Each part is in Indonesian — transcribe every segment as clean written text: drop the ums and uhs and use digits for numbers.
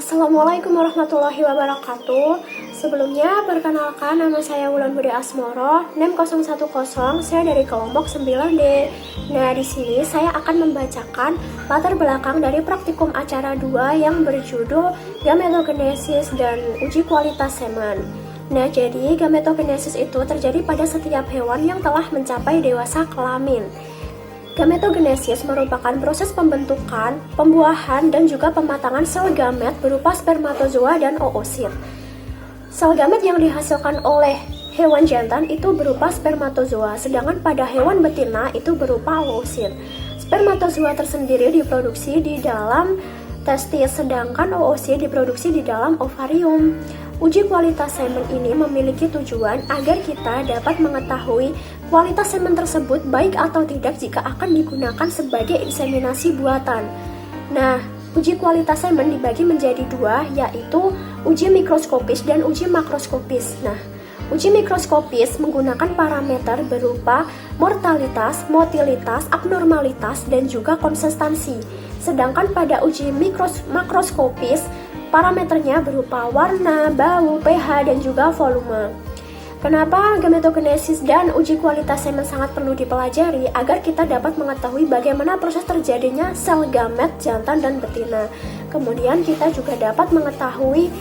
Assalamualaikum warahmatullahi wabarakatuh. Sebelumnya, perkenalkan nama saya Wulandari Asmoro, NEM 010, saya dari kelompok 9D. Nah, di sini saya akan membacakan latar belakang dari praktikum acara 2 yang berjudul gametogenesis dan uji kualitas semen. Nah, jadi gametogenesis itu terjadi pada setiap hewan yang telah mencapai dewasa kelamin. Gametogenesis merupakan proses pembentukan, pembuahan, dan juga pematangan sel gamet berupa spermatozoa dan oosit. Sel gamet yang dihasilkan oleh hewan jantan itu berupa spermatozoa, sedangkan pada hewan betina itu berupa oosit. Spermatozoa tersendiri diproduksi di dalam testis, sedangkan oosit diproduksi di dalam ovarium. Uji kualitas semen ini memiliki tujuan agar kita dapat mengetahui kualitas semen tersebut baik atau tidak jika akan digunakan sebagai inseminasi buatan. Nah, uji kualitas semen dibagi menjadi dua, yaitu uji mikroskopis dan uji makroskopis. Nah, uji mikroskopis menggunakan parameter berupa mortalitas, motilitas, abnormalitas, dan juga konsistensi. Sedangkan pada uji makroskopis, parameternya berupa warna, bau, pH, dan juga volume. Kenapa gametogenesis dan uji kualitas semen sangat perlu dipelajari agar kita dapat mengetahui bagaimana proses terjadinya sel gamet jantan dan betina. Kemudian kita juga dapat mengetahui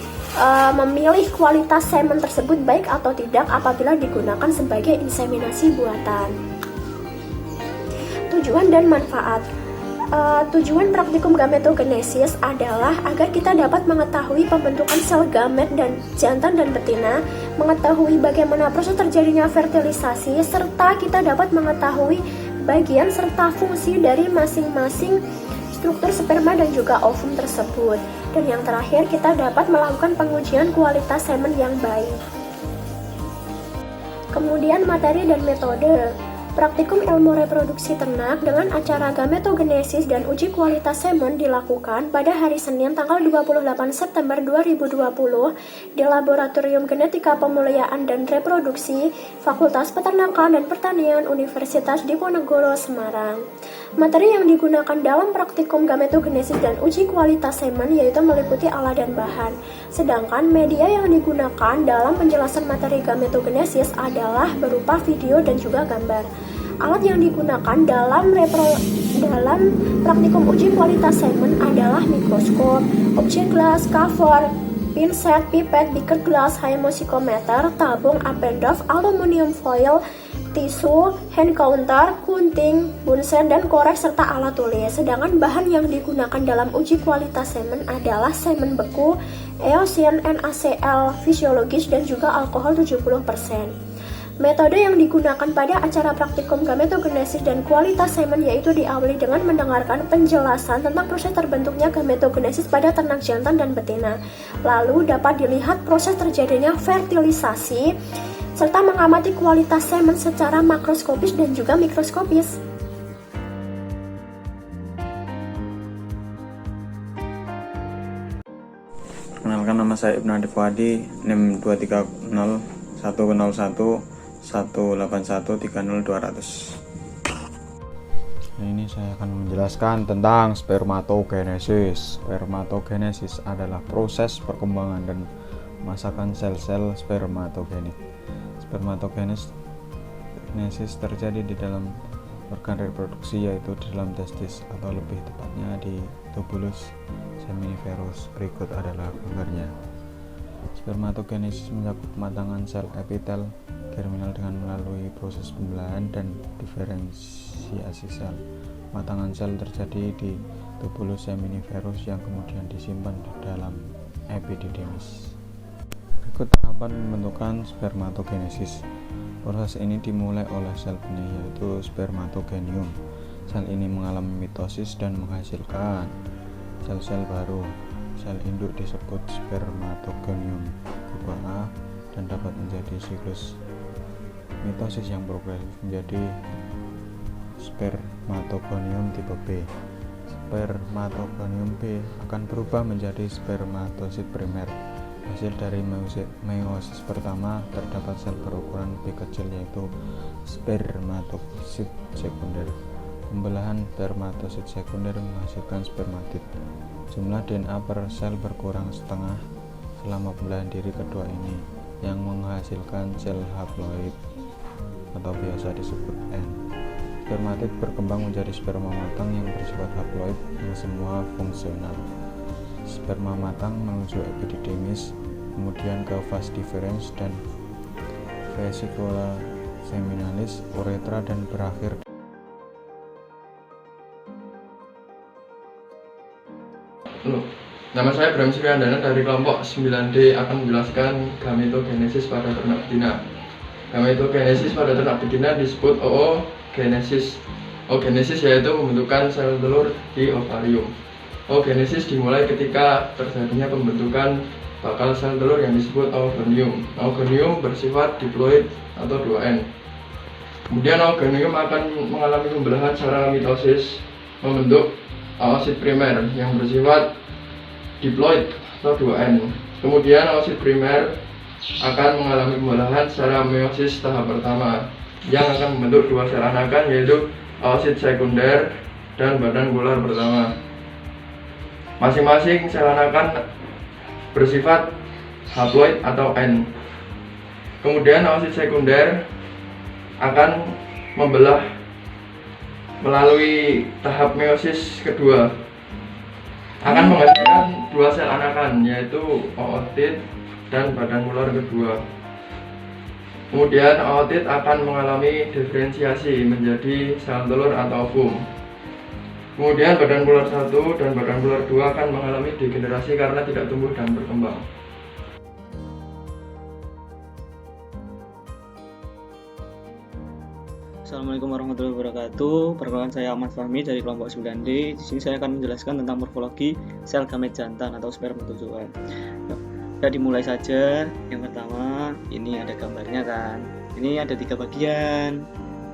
memilih kualitas semen tersebut baik atau tidak apabila digunakan sebagai inseminasi buatan. Tujuan dan manfaat. Tujuan praktikum gametogenesis adalah agar kita dapat mengetahui pembentukan sel gamet dan jantan dan betina, mengetahui bagaimana proses terjadinya fertilisasi, serta kita dapat mengetahui bagian serta fungsi dari masing-masing struktur sperma dan juga ovum tersebut. Dan yang terakhir, kita dapat melakukan pengujian kualitas semen yang baik. Kemudian materi dan metode. Praktikum ilmu reproduksi ternak dengan acara gametogenesis dan uji kualitas semen dilakukan pada hari Senin tanggal 28 September 2020 di Laboratorium Genetika Pemuliaan dan Reproduksi Fakultas Peternakan dan Pertanian Universitas Diponegoro, Semarang. Materi yang digunakan dalam praktikum gametogenesis dan uji kualitas semen yaitu meliputi alat dan bahan. Sedangkan media yang digunakan dalam penjelasan materi gametogenesis adalah berupa video dan juga gambar. Alat yang digunakan dalam praktikum uji kualitas semen adalah mikroskop, objek glass, cover, pinset, pipet, beaker glass, hemosikometer, tabung Appendorf, aluminium foil, tisu, hand counter, gunting, bunsen, dan korek serta alat tulis. Sedangkan bahan yang digunakan dalam uji kualitas semen adalah semen beku, eosin, NaCl fisiologis, dan juga alkohol 70%. Metode yang digunakan pada acara praktikum gametogenesis dan kualitas semen yaitu diawali dengan mendengarkan penjelasan tentang proses terbentuknya gametogenesis pada ternak jantan dan betina. Lalu dapat dilihat proses terjadinya fertilisasi serta mengamati kualitas semen secara makroskopis dan juga mikroskopis. Perkenalkan, nama saya Ibnu Adi Fuadi, NIM 230 101 181 30200. Ini saya akan menjelaskan tentang spermatogenesis. Spermatogenesis adalah proses perkembangan dan masakan sel-sel spermatogenik. Spermatogenesis terjadi di dalam organ reproduksi, yaitu di dalam testis atau lebih tepatnya di tubulus seminiferus. Berikut adalah gambarnya. Spermatogenesis mencakup pematangan sel epitel germinal dengan melalui proses pembelahan dan diferensiasi sel. Pematangan sel terjadi di tubulus seminiferus yang kemudian disimpan di dalam epididymis. Berikut tahapan pembentukan spermatogenesis. Proses ini dimulai oleh sel benih yaitu spermatogenium. Sel ini mengalami mitosis dan menghasilkan sel-sel baru. Sel induk disebut spermatogonium tipe A dan dapat menjadi siklus mitosis yang progresif menjadi spermatogonium tipe B. Spermatogonium B akan berubah menjadi spermatosit primer. Hasil dari meiosis pertama terdapat sel berukuran lebih kecil yaitu spermatosit sekunder. Pembelahan spermatosit sekunder menghasilkan spermatid. Jumlah DNA per sel berkurang setengah selama pembelahan diri kedua ini, yang menghasilkan sel haploid atau biasa disebut N. Spermatid berkembang menjadi sperma matang yang bersifat haploid yang semua fungsional. Sperma matang menuju epididymis, kemudian ke vas deferens dan vesicula seminalis, uretra, dan berakhir. Nama saya Bram Suryandana dari kelompok 9D akan menjelaskan gametogenesis pada ternak betina. Gametogenesis pada ternak betina disebut oogenesis. Oogenesis yaitu pembentukan sel telur di ovarium. Oogenesis dimulai ketika terjadinya pembentukan bakal sel telur yang disebut oogonium. Oogonium bersifat diploid atau 2N. Kemudian oogonium akan mengalami pembelahan secara mitosis membentuk oosit primer yang bersifat diploid atau 2N. Kemudian oosit primer akan mengalami pembelahan secara meiosis tahap pertama yang akan membentuk dua sel anakan, yaitu oosit sekunder dan badan gular pertama. Masing-masing sel anakan bersifat haploid atau N. Kemudian oosit sekunder akan membelah melalui tahap meiosis kedua, akan menghasilkan dua sel anakan, yaitu ootit dan badan gular kedua. Kemudian ootit akan mengalami diferensiasi menjadi sel telur atau ovum. Kemudian badan gular 1 dan badan gular 2 akan mengalami degenerasi karena tidak tumbuh dan berkembang. Assalamualaikum warahmatullahi wabarakatuh. Perkenalkan, saya Ahmad Fahmi dari kelompok 9D. Di sini saya akan menjelaskan tentang morfologi sel gamet jantan atau spermatozoa. Kita dimulai saja. Yang pertama, ini ada gambarnya kan. Ini ada 3 bagian.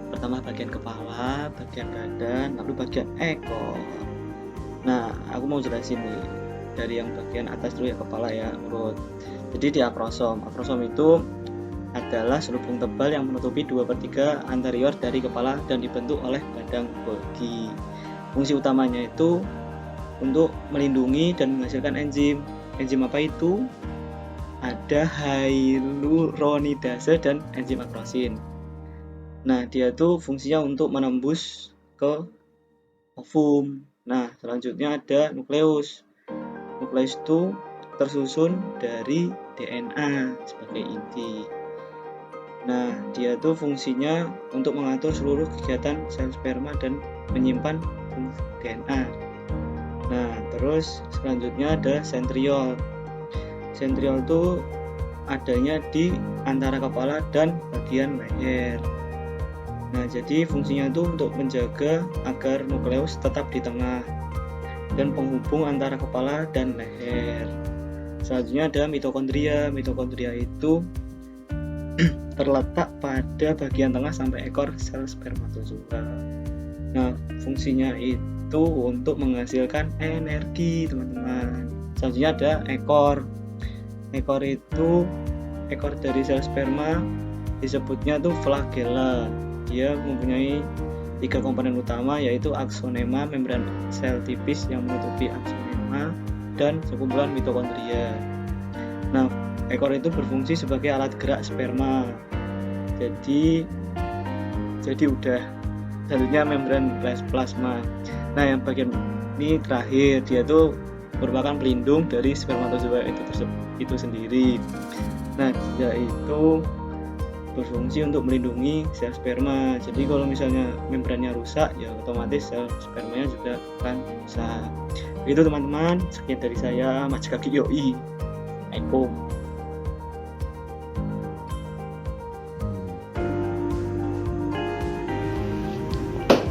Pertama bagian kepala, bagian badan, lalu bagian ekor. Nah, aku mau jelasin nih dari yang bagian atas dulu ya, kepala ya, urut. Jadi di akrosom. Akrosom itu adalah selubung tebal yang menutupi 2/3 anterior dari kepala dan dibentuk oleh badang Golgi. Fungsi utamanya itu untuk melindungi dan menghasilkan enzim. Enzim apa itu? Ada hyaluronidase dan enzim akrosin. Nah, dia tuh fungsinya untuk menembus ke ovum. Nah, selanjutnya ada nukleus. Nukleus itu tersusun dari DNA sebagai inti. Nah, dia tuh fungsinya untuk mengatur seluruh kegiatan sel sperma dan menyimpan DNA. Nah, terus selanjutnya ada sentriol. Sentriol itu adanya di antara kepala dan bagian leher. Nah, jadi fungsinya itu untuk menjaga agar nukleus tetap di tengah dan penghubung antara kepala dan leher. Selanjutnya ada mitokondria. Mitokondria itu terletak pada bagian tengah sampai ekor sel spermatozoa. Nah, fungsinya itu untuk menghasilkan energi, teman-teman. Selanjutnya ada ekor. Ekor itu ekor dari sel sperma disebutnya tuh flagella. Dia mempunyai 3 komponen utama, yaitu aksonema, membran sel tipis yang menutupi aksonema, dan sekumpulan mitokondria. Nah, ekor itu berfungsi sebagai alat gerak sperma. Jadi udah selanjutnya membran plasma. Nah, yang bagian ini terakhir, dia tuh merupakan pelindung dari spermatozoa itu sendiri. Nah, dia itu berfungsi untuk melindungi sel sperma. Jadi kalau misalnya membrannya rusak, ya otomatis sel spermanya juga akan rusak. Begitu teman-teman, sekian dari saya, Mas Kaki Yoi. Assalamualaikum.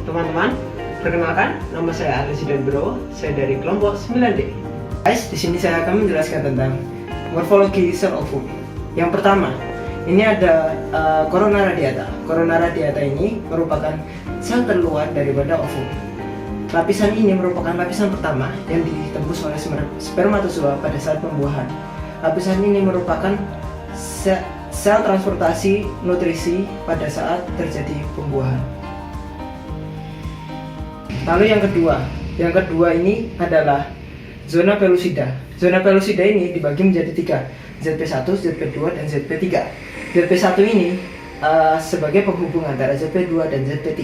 Teman-teman, perkenalkan, nama saya Arlis Bro. Saya dari kelompok 9D. Guys, di sini saya akan menjelaskan tentang morfologi sel ovum. Yang pertama, ini ada corona radiata. Corona radiata ini merupakan sel terluar daripada ovum. Lapisan ini merupakan lapisan pertama yang ditembus oleh spermatozoa pada saat pembuahan. Lapisan ini merupakan sel transportasi nutrisi pada saat terjadi pembuahan. Lalu yang kedua ini adalah zona pellucida. Zona pellucida ini dibagi menjadi 3, ZP1, ZP2, dan ZP3. ZP1 ini sebagai penghubung antara ZP2 dan ZP3.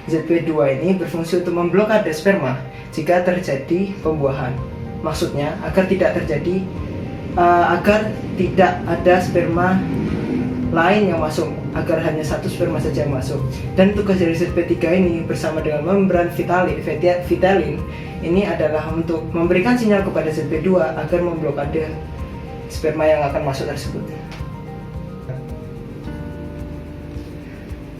ZP2 ini berfungsi untuk memblokade sperma jika terjadi pembuahan. Maksudnya agar tidak ada sperma lain yang masuk, agar hanya satu sperma saja yang masuk. Dan tugas dari ZP3 ini bersama dengan membran vitalin ini adalah untuk memberikan sinyal kepada ZP2 agar memblokade sperma yang akan masuk tersebut.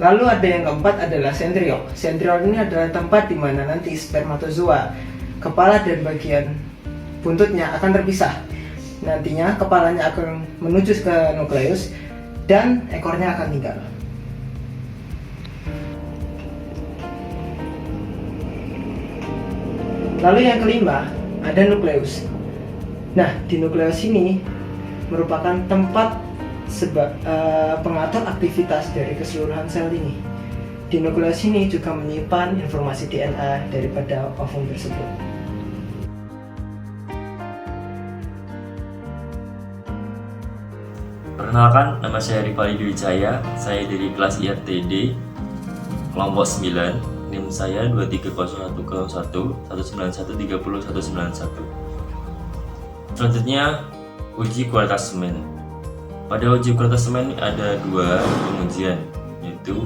Lalu ada yang keempat adalah sentriol. Sentriol ini adalah tempat di mana nanti spermatozoa, kepala dan bagian buntutnya akan terpisah. Nantinya kepalanya akan menuju ke nukleus dan ekornya akan tinggal. Lalu yang kelima ada nukleus. Nah, di nukleus ini merupakan tempat pengatur aktivitas dari keseluruhan sel ini. Di nukleus ini juga menyimpan informasi DNA daripada ovum tersebut. Perkenalkan, nama saya Rifali Dwi Cahya, saya dari kelas IRTD kelompok 9, NIM saya 2301119130191. Selanjutnya, uji kualitas semen. Pada uji kualitas semen ada 2 pengujian, yaitu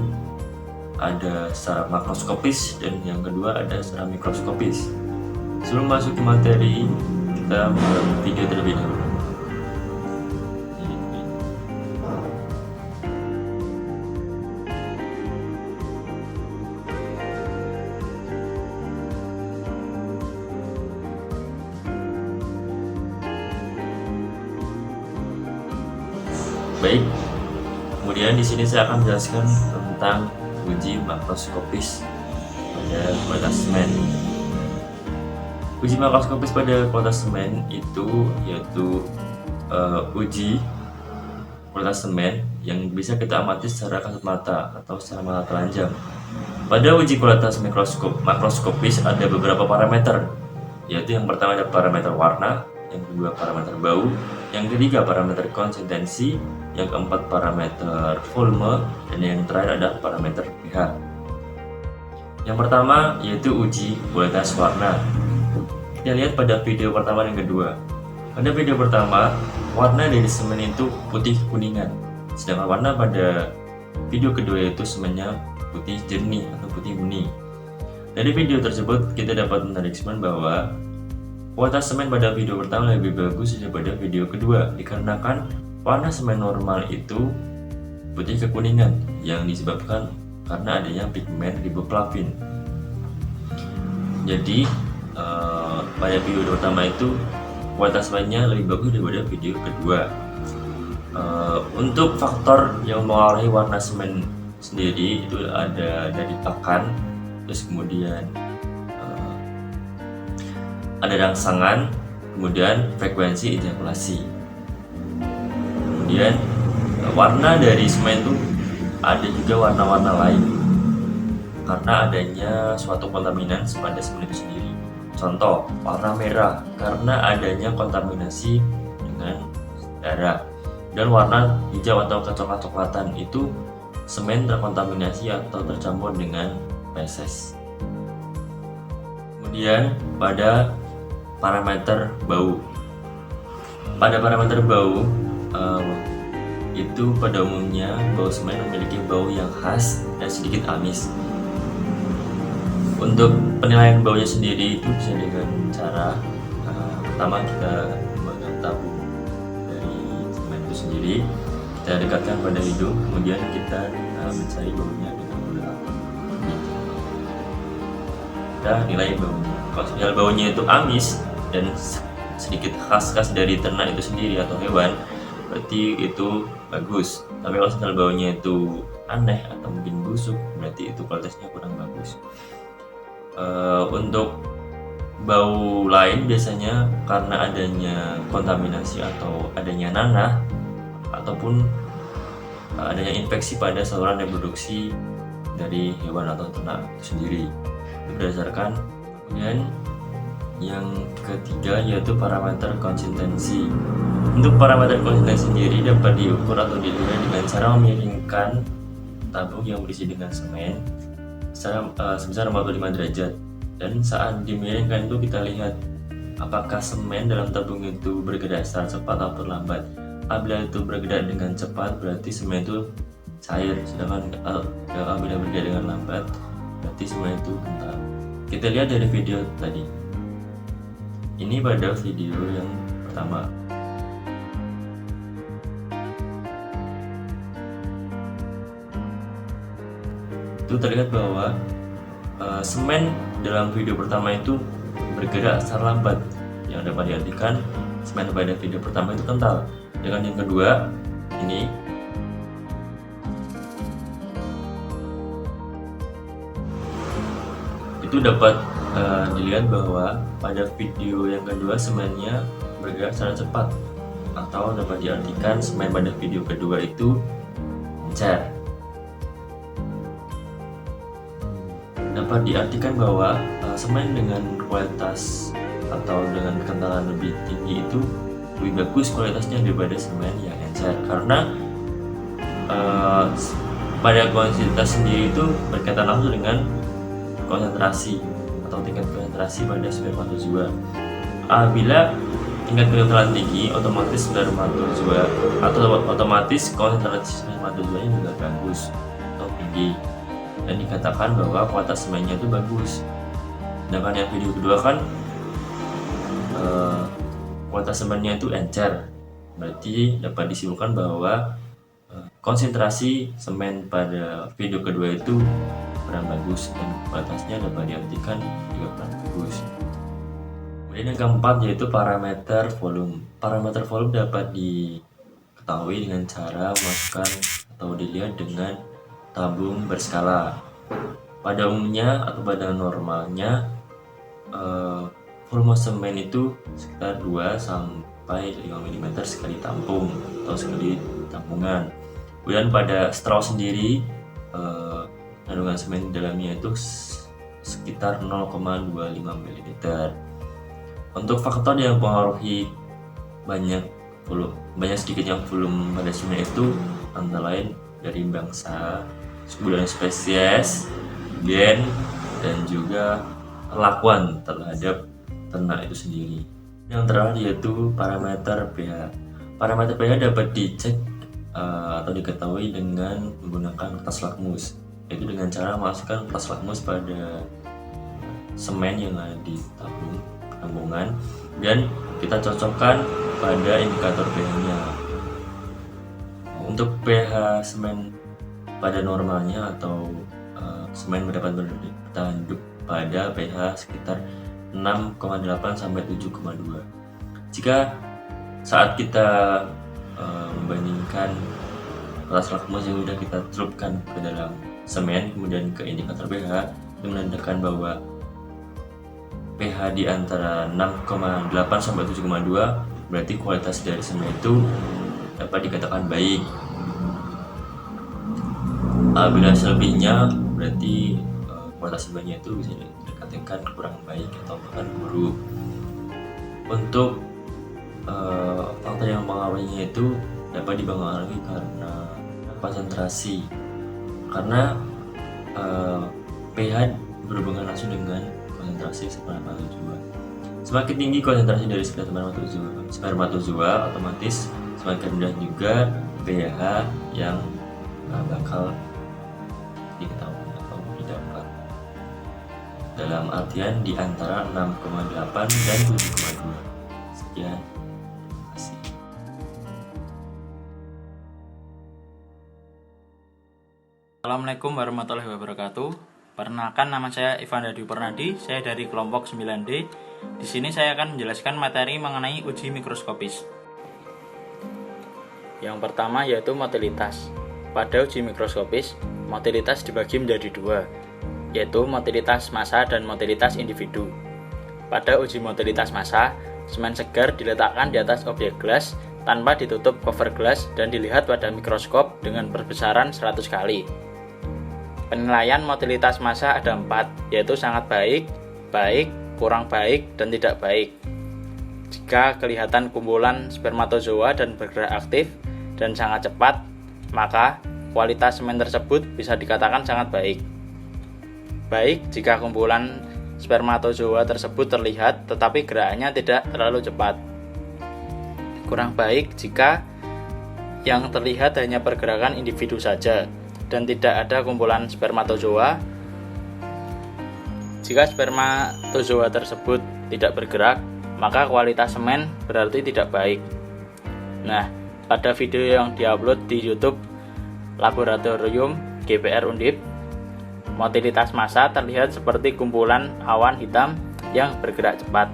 ada secara makroskopis dan yang kedua ada secara mikroskopis. Sebelum masuk ke materi, kita menonton video terlebih dahulu. Baik, kemudian di sini saya akan menjelaskan tentang uji makroskopis pada kualitas semen. Uji makroskopis pada kualitas semen itu yaitu uji kualitas semen yang bisa kita amati secara kasat mata atau secara mata telanjang. Pada uji kualitas makroskopis ada beberapa parameter, yaitu yang pertama ada parameter warna, yang kedua parameter bau, yang ketiga parameter konsistensi, yang keempat parameter volume, dan yang terakhir ada parameter pH. Yang pertama yaitu uji kualitas warna. Kita lihat pada video pertama dan kedua. Pada video pertama, warna dari semen itu putih kuningan, sedangkan warna pada video kedua yaitu semennya putih jernih atau putih murni. Dari video tersebut kita dapat menarik kesimpulan bahwa kualitas semen pada video pertama lebih bagus daripada video kedua, dikarenakan warna semen normal itu putih kekuningan yang disebabkan karena adanya pigmen riboflavin. Jadi pada video pertama itu kualitas semennya lebih bagus daripada video kedua. Untuk faktor yang mempengaruhi warna semen sendiri itu ada dari pakan, terus kemudian ada rangsangan, kemudian frekuensi ejakulasi. Kemudian warna dari semen itu ada juga warna-warna lain karena adanya suatu kontaminan pada semen itu sendiri. Contoh, warna merah karena adanya kontaminasi dengan darah, dan warna hijau atau kecoklatan itu semen terkontaminasi atau tercampur dengan feses. Kemudian pada parameter bau. Pada parameter bau itu pada umumnya bau semen memiliki bau yang khas dan sedikit amis. Untuk penilaian baunya sendiri itu bisa dengan cara pertama kita memegang tabung dari semen itu sendiri, kita dekatkan pada hidung, kemudian kita mencari baunya dengan menggunakan kita nilai baunya. Kalau sinyal baunya itu amis dan sedikit khas dari ternak itu sendiri atau hewan, berarti itu bagus. Tapi kalau sinyal baunya itu aneh atau mungkin busuk, berarti itu kualitasnya kurang bagus. Untuk bau lain biasanya karena adanya kontaminasi atau adanya nanah ataupun adanya infeksi pada saluran reproduksi dari hewan atau ternak itu sendiri. Itu berdasarkan. Kemudian yang ketiga yaitu parameter konsistensi. Untuk parameter konsistensi sendiri dapat diukur atau dinilai dengan cara memiringkan tabung yang berisi dengan semen sebesar 45 derajat. Dan saat dimiringkan itu kita lihat apakah semen dalam tabung itu bergerak secara cepat atau lambat. Apabila itu bergerak dengan cepat berarti semen itu cair, sedangkan apabila bergerak dengan lambat berarti semen itu kental. Kita lihat dari video tadi. Ini pada video yang pertama. Itu terlihat bahwa semen dalam video pertama itu bergerak secara lambat, yang dapat diartikan semen pada video pertama itu kental. Dengan yang kedua ini itu dapat dilihat bahwa pada video yang kedua semennya bergerak secara cepat, atau dapat diartikan semen pada video kedua itu encer. Dapat diartikan bahwa semen dengan kualitas atau dengan kekentalan lebih tinggi itu lebih bagus kualitasnya daripada semen yang encer, karena pada konsistensi sendiri itu berkaitan langsung dengan konsentrasi atau tingkat konsentrasi pada spermatozoa. Apabila tingkat konsentrasi tinggi, otomatis spermatozoa atau otomatis konsentrasi spermatozoanya juga bagus atau tinggi, dan dikatakan bahwa kualitas semennya itu bagus. Sedangkan yang video kedua kan kualitas semennya itu encer, berarti dapat disimpulkan bahwa konsentrasi semen pada video kedua itu kurang bagus dan kualitasnya dapat diartikan juga kurang bagus. Kemudian yang keempat yaitu parameter volume. Parameter volume dapat diketahui dengan cara memasukkan atau dilihat dengan tabung berskala. Pada umumnya atau pada normalnya volume semen itu sekitar 2 sampai 5 mm sekali tampung atau sekali tampungan. Kemudian pada straw sendiri kandungan semen di dalamnya itu sekitar 0,25 ml. Untuk faktor yang mempengaruhi banyak sedikitnya volume pada semen itu antara lain dari bangsa, suku dan spesies, gen, dan juga perlakuan terhadap ternak itu sendiri. Yang terakhir yaitu parameter pH. Parameter pH dapat dicek atau diketahui dengan menggunakan kertas lakmus, yaitu dengan cara memasukkan kertas lakmus pada semen yang ada di tambungan dan kita cocokkan pada indikator pH-nya. Untuk pH semen pada normalnya atau semen mendapat bertahan hidup pada pH sekitar 6,8 sampai 7,2. Jika saat kita membandingkan kertas lakmus yang sudah kita celupkan ke dalam semen kemudian ke indikator pH, itu menandakan bahwa pH di antara 6,8 sampai 7,2, berarti kualitas dari semen itu dapat dikatakan baik. Bila selebihnya berarti kualitas semennya itu bisa dikatakan kurang baik atau bahkan buruk. Untuk faktor yang mempengaruhinya itu dapat dipengaruhi karena konsentrasi, karena pH berhubungan langsung dengan konsentrasi spermatozoa. Semakin tinggi konsentrasi dari spermatozoa, otomatis semakin rendah juga pH yang bakal diketahui atau didapat, dalam artian di antara 6,8 dan 7,2. Sekian. Assalamualaikum warahmatullahi wabarakatuh. Perkenalkan, nama saya Ivan Dadi Pernadi. Saya dari kelompok 9D. Di sini saya akan menjelaskan materi mengenai uji mikroskopis. Yang pertama yaitu motilitas. Pada uji mikroskopis, motilitas dibagi menjadi dua, yaitu motilitas massa dan motilitas individu. Pada uji motilitas massa, semen segar diletakkan di atas objek gelas tanpa ditutup cover gelas dan dilihat pada mikroskop dengan perbesaran 100 kali. Penilaian motilitas massa ada 4, yaitu sangat baik, baik, kurang baik, dan tidak baik. Jika kelihatan kumpulan spermatozoa dan bergerak aktif dan sangat cepat, maka kualitas semen tersebut bisa dikatakan sangat baik. Baik jika kumpulan spermatozoa tersebut terlihat tetapi gerakannya tidak terlalu cepat. Kurang baik jika yang terlihat hanya pergerakan individu saja dan tidak ada kumpulan spermatozoa. Jika spermatozoa tersebut tidak bergerak, maka kualitas semen berarti tidak baik. Nah, pada video yang diupload di YouTube Laboratorium GPR Undip, motilitas massa terlihat seperti kumpulan awan hitam yang bergerak cepat.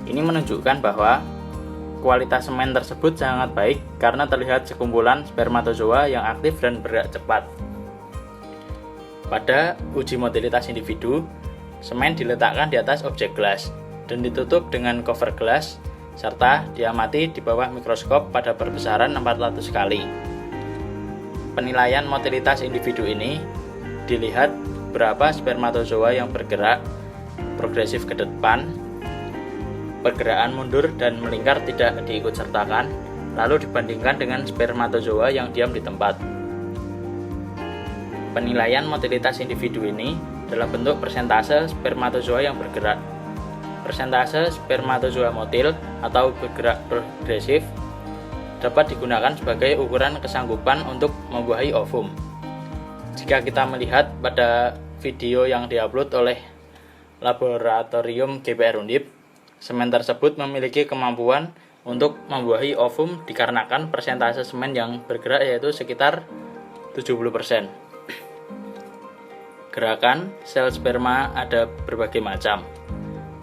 Ini menunjukkan bahwa kualitas semen tersebut sangat baik karena terlihat sekumpulan spermatozoa yang aktif dan bergerak cepat. Pada uji motilitas individu, semen diletakkan di atas objek gelas dan ditutup dengan cover gelas serta diamati di bawah mikroskop pada perbesaran 400 kali. Penilaian motilitas individu ini dilihat berapa spermatozoa yang bergerak progresif ke depan, pergerakan mundur dan melingkar tidak diikut sertakan, lalu dibandingkan dengan spermatozoa yang diam di tempat. Penilaian motilitas individu ini dalam bentuk persentase spermatozoa yang bergerak. Persentase spermatozoa motil atau bergerak progresif dapat digunakan sebagai ukuran kesanggupan untuk membuahi ovum. Jika kita melihat pada video yang diupload oleh Laboratorium GPR Undip, semen tersebut memiliki kemampuan untuk membuahi ovum dikarenakan persentase semen yang bergerak yaitu sekitar 70%. Gerakan sel sperma ada berbagai macam.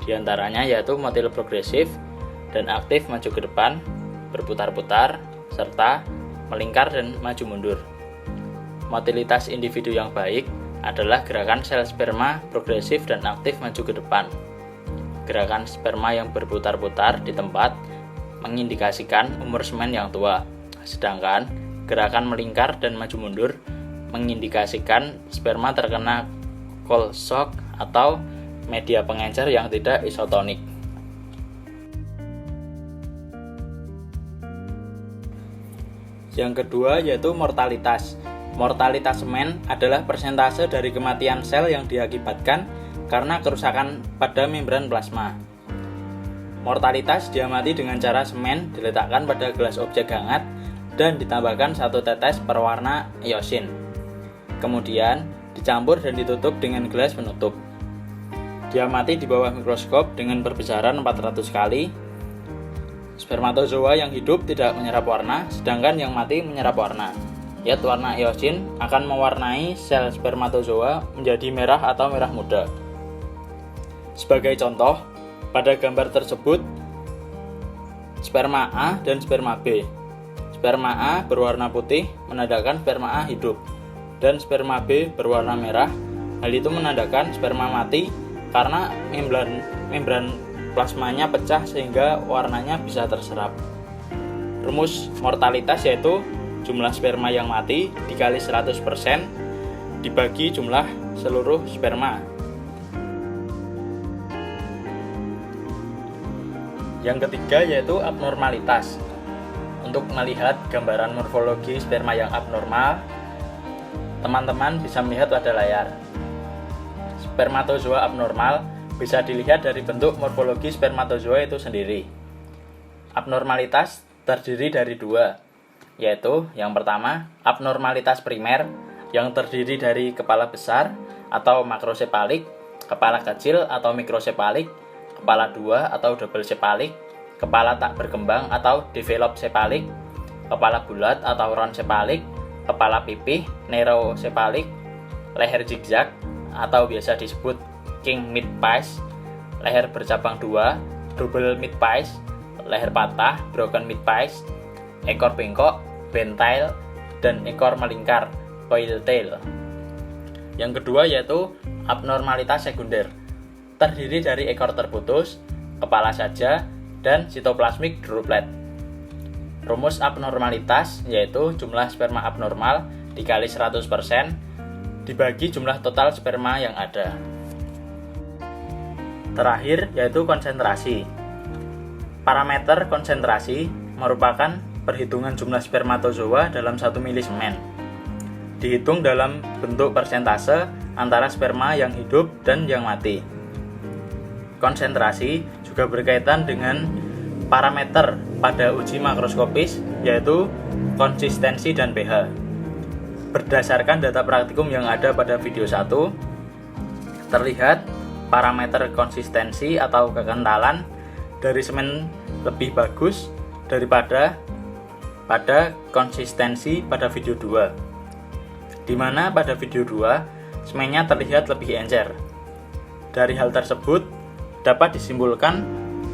Di antaranya yaitu motil progresif dan aktif maju ke depan, berputar-putar, serta melingkar dan maju mundur. Motilitas individu yang baik adalah gerakan sel sperma progresif dan aktif maju ke depan. Gerakan sperma yang berputar-putar di tempat mengindikasikan umur semen yang tua, sedangkan gerakan melingkar dan maju mundur mengindikasikan sperma terkena cold shock atau media pengencer yang tidak isotonik. Yang kedua yaitu mortalitas. Mortalitas semen adalah persentase dari kematian sel yang diakibatkan karena kerusakan pada membran plasma. Mortalitas diamati dengan cara semen diletakkan pada gelas objek hangat dan ditambahkan 1 tetes perwarna iosin. Kemudian dicampur dan ditutup dengan gelas penutup. Diamati di bawah mikroskop dengan perbesaran 400 kali. Spermatozoa yang hidup tidak menyerap warna, sedangkan yang mati menyerap warna. Yaitu warna iosin akan mewarnai sel spermatozoa menjadi merah atau merah muda. Sebagai contoh, pada gambar tersebut sperma A dan sperma B. Sperma A berwarna putih menandakan sperma A hidup dan sperma B berwarna merah. Hal itu menandakan sperma mati karena membran plasmanya pecah sehingga warnanya bisa terserap. Rumus mortalitas yaitu jumlah sperma yang mati dikali 100% dibagi jumlah seluruh sperma. Yang ketiga yaitu abnormalitas. Untuk melihat gambaran morfologi sperma yang abnormal, teman-teman bisa melihat pada layar. Spermatozoa abnormal bisa dilihat dari bentuk morfologi spermatozoa itu sendiri. Abnormalitas terdiri dari 2, yaitu yang pertama abnormalitas primer yang terdiri dari kepala besar atau makrosepalik, kepala kecil atau mikrosepalik, kepala 2 atau double sepalik, kepala tak berkembang atau develop sepalik, kepala bulat atau round sepalik, kepala pipih neurosepalik, leher zigzag atau biasa disebut king mid pies, leher bercabang 2, double mid pies, leher patah broken mid pies, ekor bengkok bent tail, dan ekor melingkar coil tail. Yang kedua yaitu abnormalitas sekunder, terdiri dari ekor terputus, kepala saja, dan sitoplasmik droplet. Rumus abnormalitas yaitu jumlah sperma abnormal dikali 100% dibagi jumlah total sperma yang ada. Terakhir yaitu konsentrasi. Parameter konsentrasi merupakan perhitungan jumlah spermatozoa dalam 1 mili semen. Dihitung dalam bentuk persentase antara sperma yang hidup dan yang mati. Konsentrasi juga berkaitan dengan parameter pada uji makroskopis yaitu konsistensi dan pH. Berdasarkan data praktikum yang ada pada video 1, terlihat parameter konsistensi atau kekentalan dari semen lebih bagus daripada pada konsistensi pada video 2, di mana pada video 2 semennya terlihat lebih encer. Dari hal tersebut dapat disimpulkan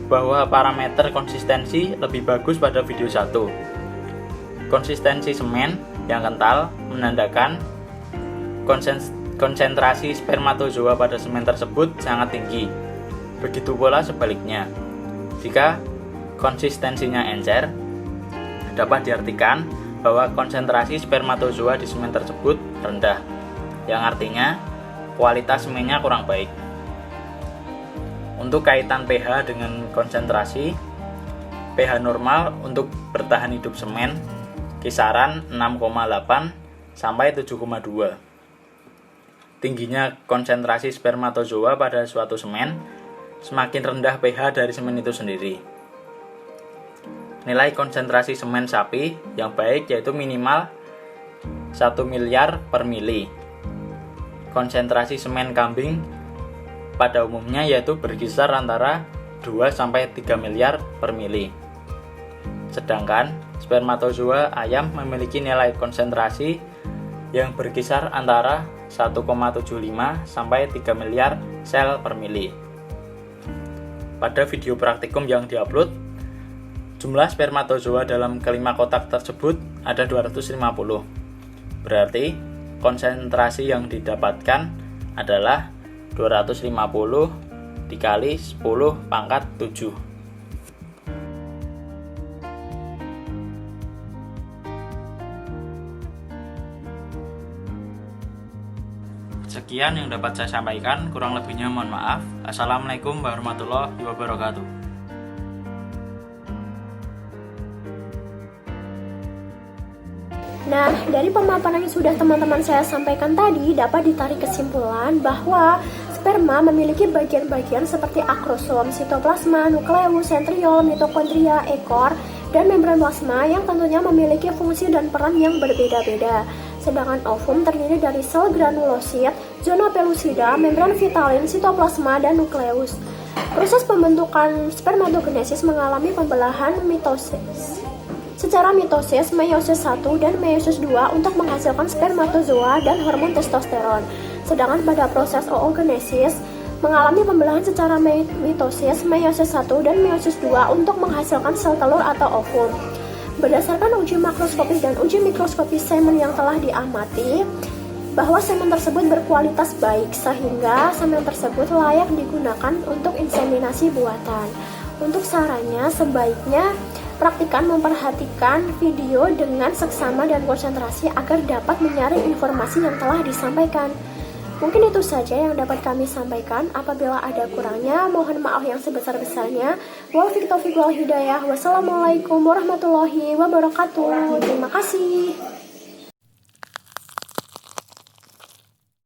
bahwa parameter konsistensi lebih bagus pada video 1. Konsistensi semen yang kental menandakan konsentrasi spermatozoa pada semen tersebut sangat tinggi. Begitu pula sebaliknya. Jika konsistensinya encer, dapat diartikan bahwa konsentrasi spermatozoa di semen tersebut rendah, yang artinya kualitas semennya kurang baik. Untuk kaitan pH dengan konsentrasi, pH normal untuk bertahan hidup semen kisaran 6,8 sampai 7,2. Tingginya konsentrasi spermatozoa pada suatu semen semakin rendah pH dari semen itu sendiri. Nilai konsentrasi semen sapi yang baik yaitu minimal 1 miliar per mili. Konsentrasi semen kambing pada umumnya yaitu berkisar antara 2-3 miliar per mili. Sedangkan spermatozoa ayam memiliki nilai konsentrasi yang berkisar antara 1,75 sampai 3 miliar sel per mili. Pada video praktikum yang diupload, jumlah spermatozoa dalam kelima kotak tersebut ada 250. Berarti konsentrasi yang didapatkan adalah 250 dikali 10 pangkat 7. Sekian yang dapat saya sampaikan, kurang lebihnya mohon maaf. Assalamualaikum warahmatullahi wabarakatuh. Nah, dari pemaparan yang sudah teman-teman saya sampaikan tadi, dapat ditarik kesimpulan bahwa sperma memiliki bagian-bagian seperti akrosom, sitoplasma, nukleus, sentriol, mitokondria, ekor, dan membran plasma yang tentunya memiliki fungsi dan peran yang berbeda-beda. Sedangkan ovum terdiri dari sel granulosit, zona pelusida, membran vitalin, sitoplasma, dan nukleus. Proses pembentukan spermatogenesis mengalami pembelahan mitosis. Secara mitosis, meiosis 1 dan meiosis 2 untuk menghasilkan spermatozoa dan hormon testosteron. Sedangkan pada proses oogenesis mengalami pembelahan secara mitosis, meiosis 1 dan meiosis 2 untuk menghasilkan sel telur atau ovum. Berdasarkan uji makroskopis dan uji mikroskopis semen yang telah diamati, bahwa semen tersebut berkualitas baik sehingga semen tersebut layak digunakan untuk inseminasi buatan. Untuk sarannya, sebaiknya praktikan memperhatikan video dengan seksama dan konsentrasi agar dapat menyaring informasi yang telah disampaikan. Mungkin itu saja yang dapat kami sampaikan. Apabila ada kurangnya, mohon maaf yang sebesar-besarnya. Wabillahi taufiq wal hidayah. Wassalamualaikum warahmatullahi wabarakatuh. Terima kasih.